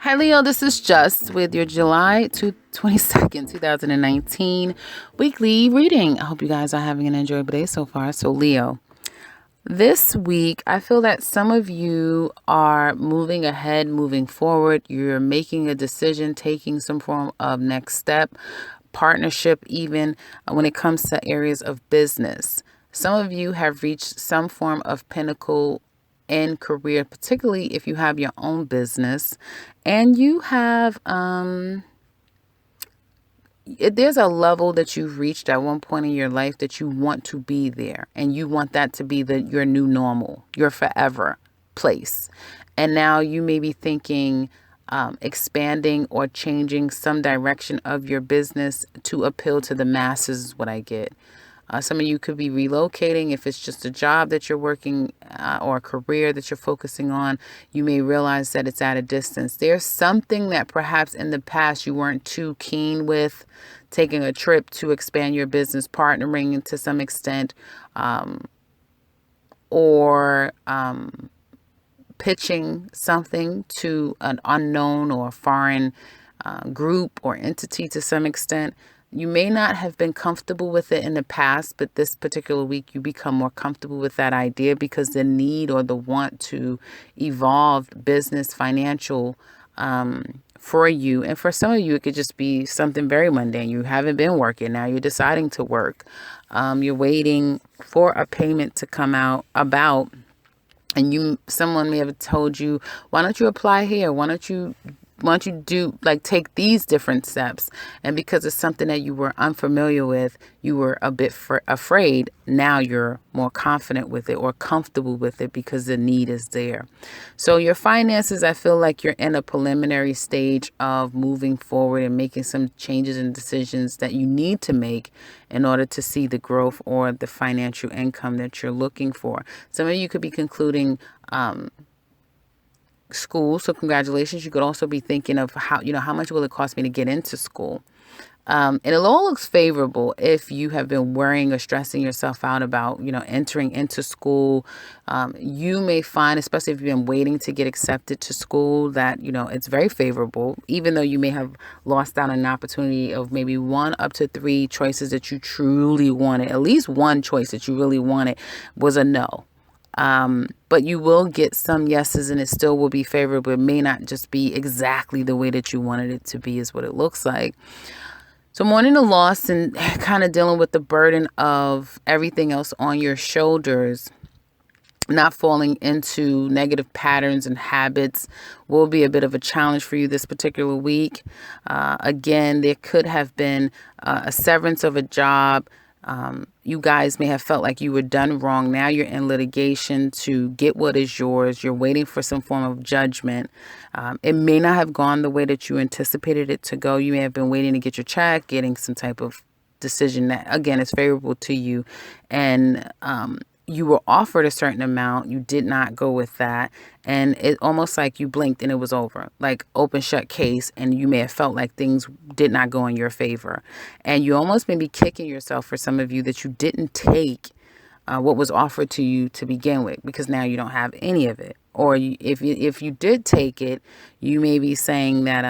Hi, Leo. This is Just with your July 22nd, 2019 weekly reading. I hope you guys are having an enjoyable day so far. So, Leo, this week, I feel that some of you are moving ahead, moving forward. You're making a decision, taking some form of next step, partnership, even when it comes to areas of business. Some of you have reached some form of pinnacle in career, particularly if you have your own business and you have there's a level that you've reached at one point in your life that you want to be there, and you want that to be your new normal, your forever place. And now you may be thinking expanding or changing some direction of your business to appeal to the masses is what I get. Some of you could be relocating. If it's just a job that you're working or a career that you're focusing on, you may realize that it's at a distance. There's something that perhaps in the past you weren't too keen with, taking a trip to expand your business, partnering to some extent, or pitching something to an unknown or foreign group or entity to some extent. You may not have been comfortable with it in the past, but this particular week you become more comfortable with that idea because the need or the want to evolve business, financial, for you. And for some of you, it could just be something very mundane. You haven't been working. Now you're deciding to work. You're waiting for a payment to come out about, and someone may have told you, why don't you apply here? Why don't you do, like, take these different steps? And because it's something that you were unfamiliar with, you were a bit afraid. Now you're more confident with it or comfortable with it because the need is there. So your finances, I feel like you're in a preliminary stage of moving forward and making some changes and decisions that you need to make in order to see the growth or the financial income that you're looking for. Some of you could be concluding school, so congratulations. You could also be thinking of how much will it cost me to get into school. And it all looks favorable if you have been worrying or stressing yourself out about, entering into school. You may find, especially if you've been waiting to get accepted to school, that, it's very favorable, even though you may have lost out on an opportunity of maybe 1 up to 3 choices that you truly wanted. At least one choice that you really wanted was a no. But you will get some yeses and it still will be favorable. It may not just be exactly the way that you wanted it to be, is what it looks like. So mourning the loss and kind of dealing with the burden of everything else on your shoulders, not falling into negative patterns and habits, will be a bit of a challenge for you this particular week. Again, there could have been a severance of a job. You guys may have felt like you were done wrong. Now you're in litigation to get what is yours. You're waiting for some form of judgment. It may not have gone the way that you anticipated it to go. You may have been waiting to get your check, getting some type of decision that, again, is favorable to you. And you were offered a certain amount. You did not go with that. And it almost like you blinked and it was over, like open shut case. And you may have felt like things did not go in your favor. And you almost may be kicking yourself, for some of you, that you didn't take what was offered to you to begin with, because now you don't have any of it. Or if you did take it, you may be saying that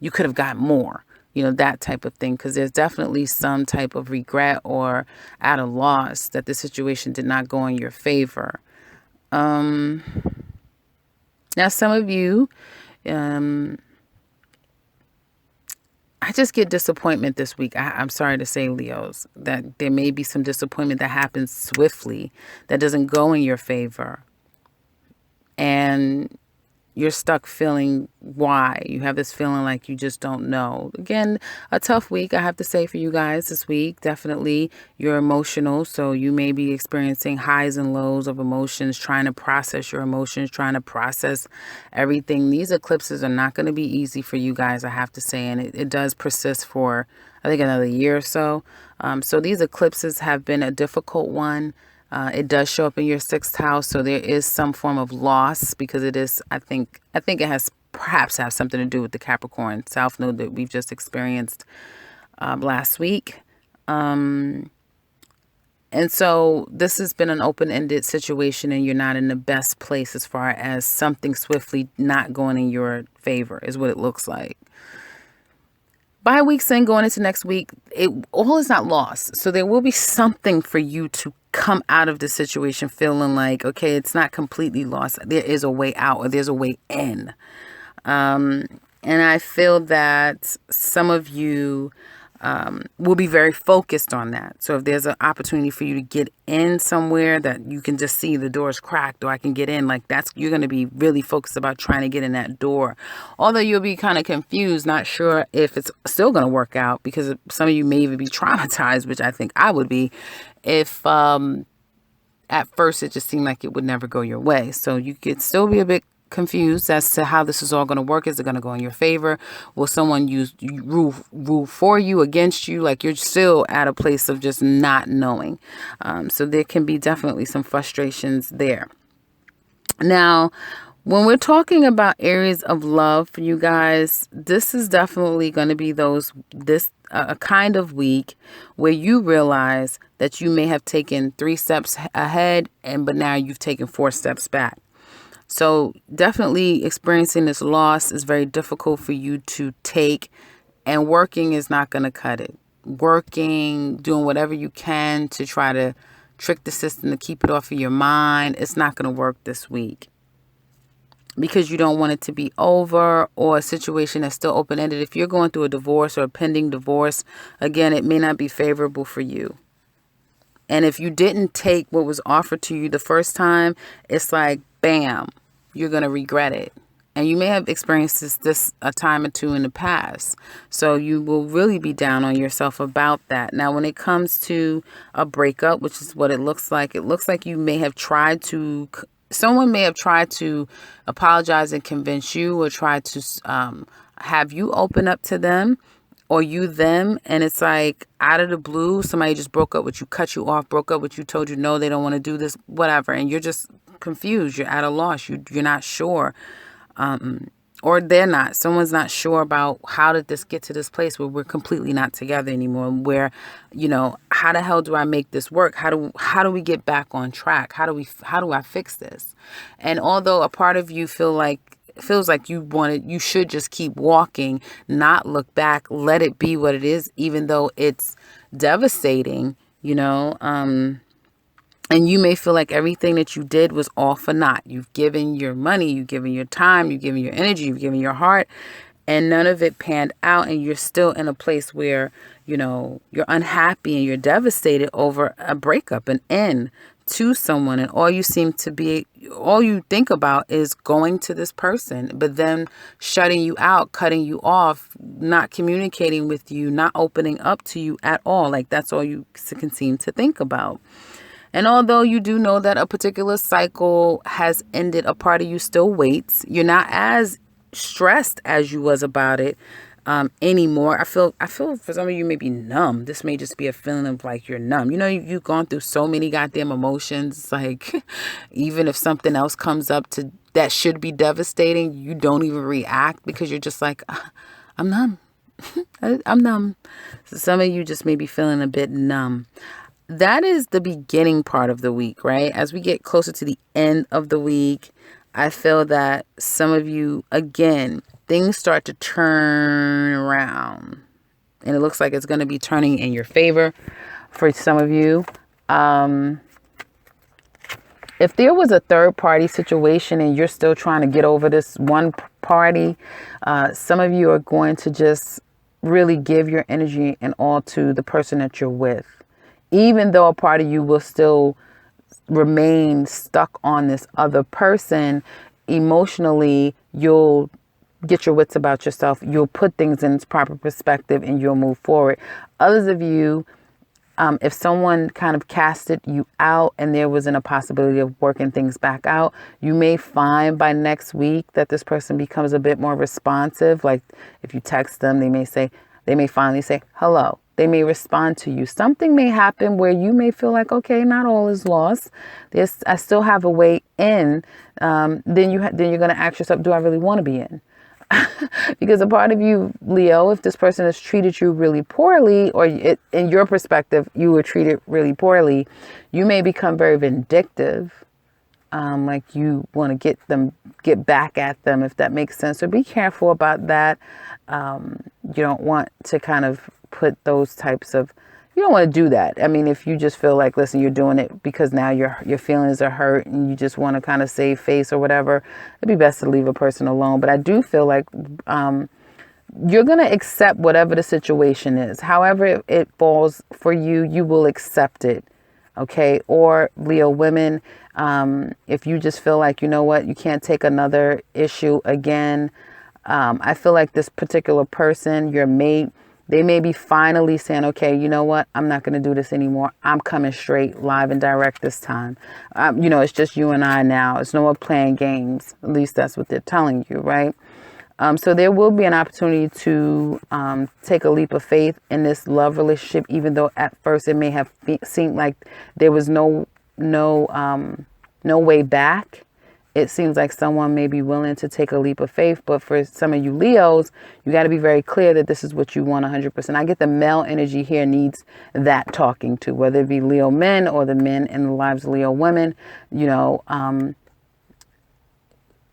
you could have got more. That type of thing, because there's definitely some type of regret or at a loss that the situation did not go in your favor. Now, some of you, I just get disappointment this week. I'm sorry to say, Leos, that there may be some disappointment that happens swiftly that doesn't go in your favor. And you're stuck feeling why. You have this feeling like you just don't know. Again, a tough week, I have to say, for you guys this week. Definitely, you're emotional, so you may be experiencing highs and lows of emotions, trying to process your emotions, trying to process everything. These eclipses are not going to be easy for you guys, I have to say, and it does persist for, I think, another year or so. So these eclipses have been a difficult one. It does show up in your 6th house, so there is some form of loss, because it is, I think it has perhaps have something to do with the Capricorn South Node that we've just experienced last week. And so this has been an open-ended situation, and you're not in the best place as far as something swiftly not going in your favor is what it looks like. By week's end, going into next week, all is not lost. So there will be something for you to come out of the situation feeling like, okay, it's not completely lost. There is a way out, or there's a way in. And I feel that some of you will be very focused on that. So if there's an opportunity for you to get in somewhere that you can just see the door's cracked, or I can get in, like you're going to be really focused about trying to get in that door. Although you'll be kind of confused, not sure if it's still going to work out, because some of you may even be traumatized, which I think I would be, if at first it just seemed like it would never go your way. So you could still be a bit confused as to how this is all going to work. Is it going to go in your favor? Will someone rule for you, against you? Like, you're still at a place of just not knowing. So there can be definitely some frustrations there. Now, when we're talking about areas of love for you guys, this is definitely going to be a kind of week where you realize that you may have taken 3 steps ahead, but now you've taken 4 steps back. So definitely experiencing this loss is very difficult for you to take, and working is not going to cut it. Working, doing whatever you can to try to trick the system to keep it off of your mind, it's not going to work this week, because you don't want it to be over, or a situation that's still open-ended. If you're going through a divorce or a pending divorce, again, it may not be favorable for you. And if you didn't take what was offered to you the first time, it's like, bam, you're going to regret it. And you may have experienced this a time or two in the past. So you will really be down on yourself about that. Now, when it comes to a breakup, which is what it looks like you may have someone may have tried to apologize and convince you, or try to have you open up to them, or you them, and it's like out of the blue, somebody just broke up with you, cut you off, broke up with you, told you no, they don't want to do this, whatever, and you're just confused, you're at a loss, you're not sure, or someone's not sure about how did this get to this place where we're completely not together anymore, where, how the hell do I make this work? How do we get back on track? How do I fix this? And although a part of you feels like you should just keep walking, not look back, let it be what it is, even though it's devastating, and you may feel like everything that you did was all for naught. You've given your money, you've given your time, you've given your energy, you've given your heart, and none of it panned out, and you're still in a place where, you're unhappy and you're devastated over a breakup, an end to someone, and all you think about is going to this person, but then shutting you out, cutting you off, not communicating with you, not opening up to you at all. Like, that's all you can seem to think about. And although you do know that a particular cycle has ended, a part of you still waits. You're not as stressed as you was about it anymore. I feel for some of you may be numb. This may just be a feeling of like you're numb. You've gone through so many goddamn emotions. It's like, even if something else comes up that should be devastating, you don't even react, because you're just like, I'm numb. I'm numb. So some of you just may be feeling a bit numb. That is the beginning part of the week, right? As we get closer to the end of the week, I feel that some of you, again, things start to turn around. And it looks like it's going to be turning in your favor for some of you. If there was a third party situation and you're still trying to get over this one party, some of you are going to just really give your energy and all to the person that you're with. Even though a part of you will still remain stuck on this other person, emotionally, you'll get your wits about yourself. You'll put things in its proper perspective and you'll move forward. Others of you, if someone kind of casted you out and there wasn't a possibility of working things back out, you may find by next week that this person becomes a bit more responsive. Like, if you text them, they may finally say hello. They may respond to you. Something may happen where you may feel like, okay, not all is lost. I still have a way in. Then you're going to ask yourself, do I really want to be in? Because a part of you, Leo, if this person has treated you really poorly, or in your perspective, you were treated really poorly, you may become very vindictive. Like you want to get back at them, if that makes sense. So be careful about that. You don't want to kind of put those types of, you don't want to do that. I mean, if you just feel like, listen, you're doing it because now your feelings are hurt and you just want to kind of save face or whatever, it'd be best to leave a person alone. But I do feel like you're going to accept whatever the situation is. However it falls for you, you will accept it. Okay. Or Leo women, if you just feel like, you know what, you can't take another issue again. I feel like this particular person, your mate, they may be finally saying, okay, you know what, I'm not going to do this anymore. I'm coming straight, live and direct this time. It's just you and I now. It's no more playing games. At least that's what they're telling you, right? So there will be an opportunity to take a leap of faith in this love relationship, even though at first it may have seemed like there was no way back. It seems like someone may be willing to take a leap of faith, but for some of you Leos, you got to be very clear that this is what you want 100%. I get the male energy here needs that talking to, whether it be Leo men or the men in the lives of Leo women.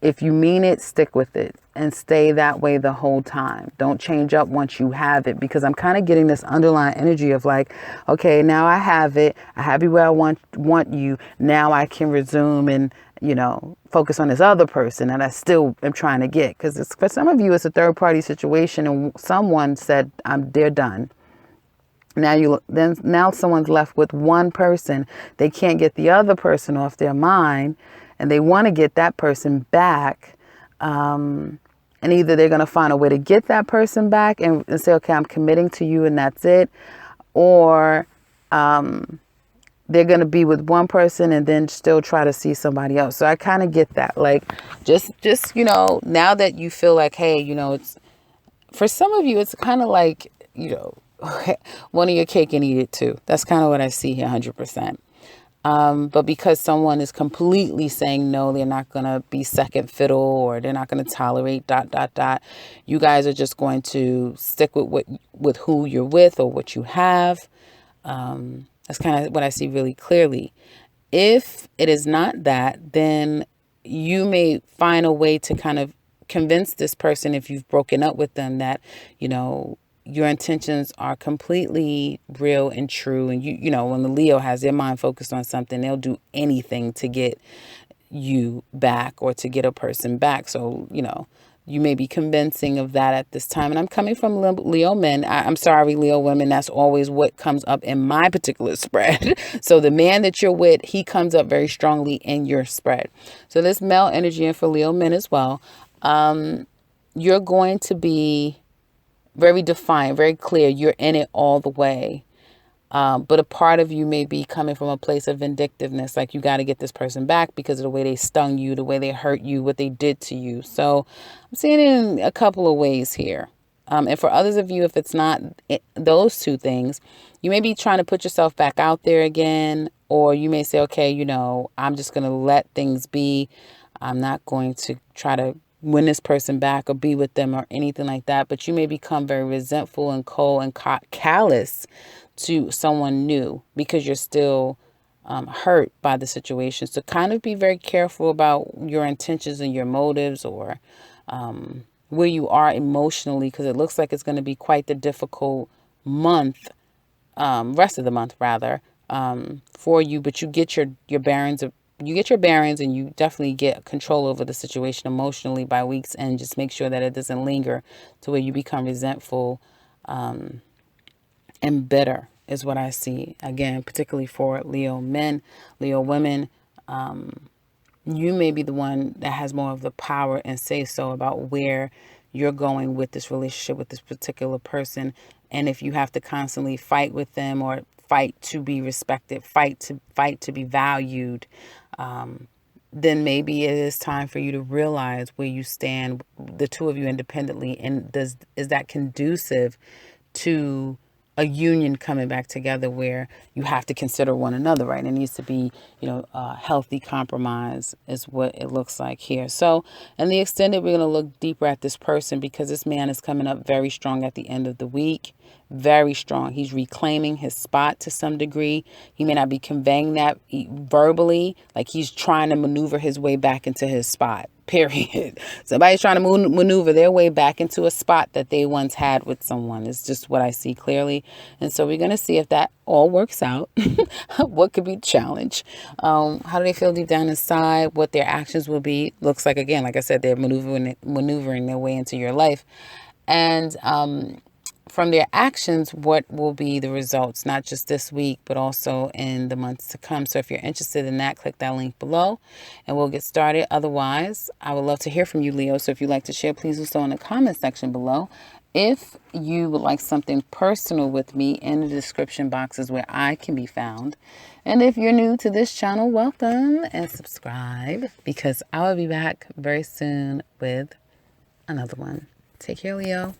If you mean it, stick with it and stay that way the whole time. Don't change up once you have it, because I'm kind of getting this underlying energy of like, okay, now I have it. I have you where I want you. Now I can resume and, focus on this other person that I still am trying to get. Because for some of you, it's a third party situation and someone said, they're done. Now someone's left with one person. They can't get the other person off their mind, and they want to get that person back. And either they're going to find a way to get that person back and say, okay, I'm committing to you and that's it. Or they're going to be with one person and then still try to see somebody else. So I kind of get that. Like, just now that you feel like, hey, it's, for some of you, it's kind of like, one of your cake and eat it too. That's kind of what I see here, 100%. But because someone is completely saying no, they're not going to be second fiddle, or they're not going to tolerate ... You guys are just going to stick with who you're with or what you have. That's kind of what I see really clearly. If it is not that, then you may find a way to kind of convince this person, if you've broken up with them, that, your intentions are completely real and true. And when the Leo has their mind focused on something, they'll do anything to get you back or to get a person back. So, you may be convincing of that at this time. And I'm coming from Leo men. I'm sorry, Leo women. That's always what comes up in my particular spread. So the man that you're with, he comes up very strongly in your spread. So this male energy, and for Leo men as well, you're going to be very defiant, very clear. You're in it all the way. But a part of you may be coming from a place of vindictiveness, like you got to get this person back because of the way they stung you, the way they hurt you, what they did to you. So I'm seeing it in a couple of ways here. And for others of you, if it's not those two things, you may be trying to put yourself back out there again, or you may say, okay, I'm just going to let things be. I'm not going to try to win this person back or be with them or anything like that. But you may become very resentful and cold and callous to someone new because you're still hurt by the situation. So kind of be very careful about your intentions and your motives, or where you are emotionally, because it looks like it's going to be quite the difficult month, rest of the month rather, for you. But you get your bearings and you definitely get control over the situation emotionally by week's end. Just make sure that it doesn't linger to where you become resentful and bitter is what I see. Again, particularly for Leo men, Leo women, you may be the one that has more of the power and say so about where you're going with this relationship with this particular person. And if you have to constantly fight with them, or fight to be respected, fight to be valued, then maybe it is time for you to realize where you stand, the two of you independently, and is that conducive to a union coming back together where you have to consider one another, right? It needs to be, a healthy compromise is what it looks like here. So in the extended, we're going to look deeper at this person because this man is coming up very strong at the end of the week. Very strong. He's reclaiming his spot to some degree. He may not be conveying that verbally, like he's trying to maneuver his way back into his spot. Period. Somebody's trying to maneuver their way back into a spot that they once had with someone. It's just what I see clearly. And so we're going to see if that all works out. What could be the challenge? How do they feel deep down inside? What their actions will be? Looks like, again, like I said, they're maneuvering their way into your life. And from their actions, what will be the results, not just this week, but also in the months to come. So if you're interested in that, click that link below and we'll get started. Otherwise, I would love to hear from you, Leo. So if you'd like to share, please do so in the comment section below. If you would like something personal with me, in the description box is where I can be found. And if you're new to this channel, welcome and subscribe because I will be back very soon with another one. Take care, Leo.